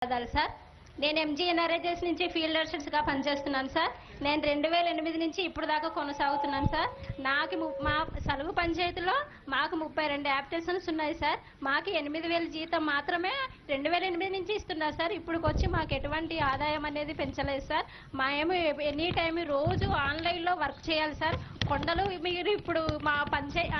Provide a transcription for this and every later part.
ధన్యవాదాలు సార్. నేను ఎంజీఎన్ఆర్ఐజెస్ నుంచి ఫీల్డ్ అసిస్టెంట్స్గా పనిచేస్తున్నాను సార్. నేను 2008 నుంచి ఇప్పుడు దాకా కొనసాగుతున్నాను సార్. నాకు మా సలుగు పంచాయతీలో మాకు 32 యాప్టేషన్స్ ఉన్నాయి సార్. మాకు 8,000 జీతం మాత్రమే 2008 నుంచి ఇస్తున్నారు సార్. ఇప్పుడుకొచ్చి మాకు ఎటువంటి ఆదాయం అనేది పెంచలేదు సార్. మేము ఎనీ టైం రోజు ఆన్లైన్లో వర్క్ చేయాలి సార్. కొండలు మీరు ఇప్పుడు మా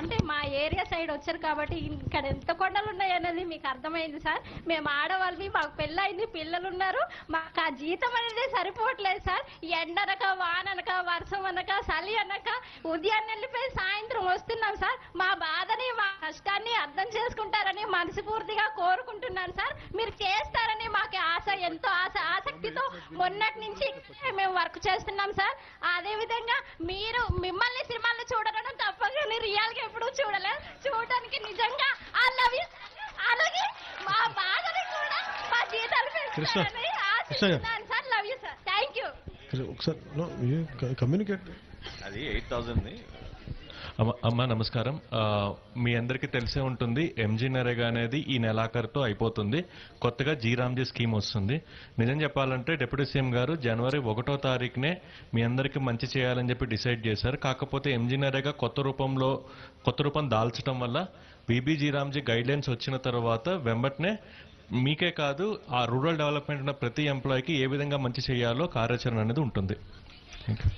అంటే మా ఏరియా సైడ్ వచ్చారు కాబట్టి ఇక్కడ ఎంత కొండలు ఉన్నాయనేది మీకు అర్థమైంది సార్. మేము ఆడవాళ్ళని, మాకు పెళ్ళయింది, పిల్లలు ఉన్నారు, మాకు ఆ జీతం అనేది సరిపోవట్లేదు సార్. ఎండనక, వాననక, వర్షం అనక, చలి అనక ఉదయాన్నే వెళ్ళిపోయి సాయంత్రం వస్తున్నాం సార్. మా బాధని, మా కష్టాన్ని అర్థం చేసుకుంటారని మనస్ఫూర్తిగా కోరుకుంటున్నాను సార్. మీరు చేస్తారని మాకు ఆశ, ఎంతో ఆసక్తితో మొన్నటి నుంచి మేము వర్క్ చేస్తున్నాం సార్. అదేవిధంగా మీరు మిమ్మల్ని సినిమాలు చూడడం తప్పకుండా రియల్ గా ఎప్పుడు చూడడానికి నిజంగా ఐ లవ్ యూ. అలాగే మా బాధని కూడా మా జీతాలు పెంచుతారని ఆశిస్తున్నాను sir. Love you sir. Thank you. ఒకసారి కమ్యూనికేట్. అది 8,000 అమ్మా నమస్కారం. మీ అందరికీ తెలిసే ఉంటుంది, ఎంజీ నరేగా అనేది ఈ నెలాఖరుతో అయిపోతుంది. కొత్తగా జీరామ్జీ స్కీమ్ వస్తుంది. నిజం చెప్పాలంటే డిప్యూటీ సీఎం గారు జనవరి 1వ తారీఖునే మీ అందరికీ మంచి చేయాలని చెప్పి డిసైడ్ చేశారు. కాకపోతే ఎంజీ నరేగా కొత్త రూపం దాల్చడం వల్ల బీబీ జీరామ్జీ గైడ్లైన్స్ వచ్చిన తర్వాత వెంబటనే మీకే కాదు ఆ రూరల్ డెవలప్మెంట్ ఉన్న ప్రతి ఎంప్లాయీకి ఏ విధంగా మంచి చేయాలో కార్యాచరణ అనేది ఉంటుంది. Thank you.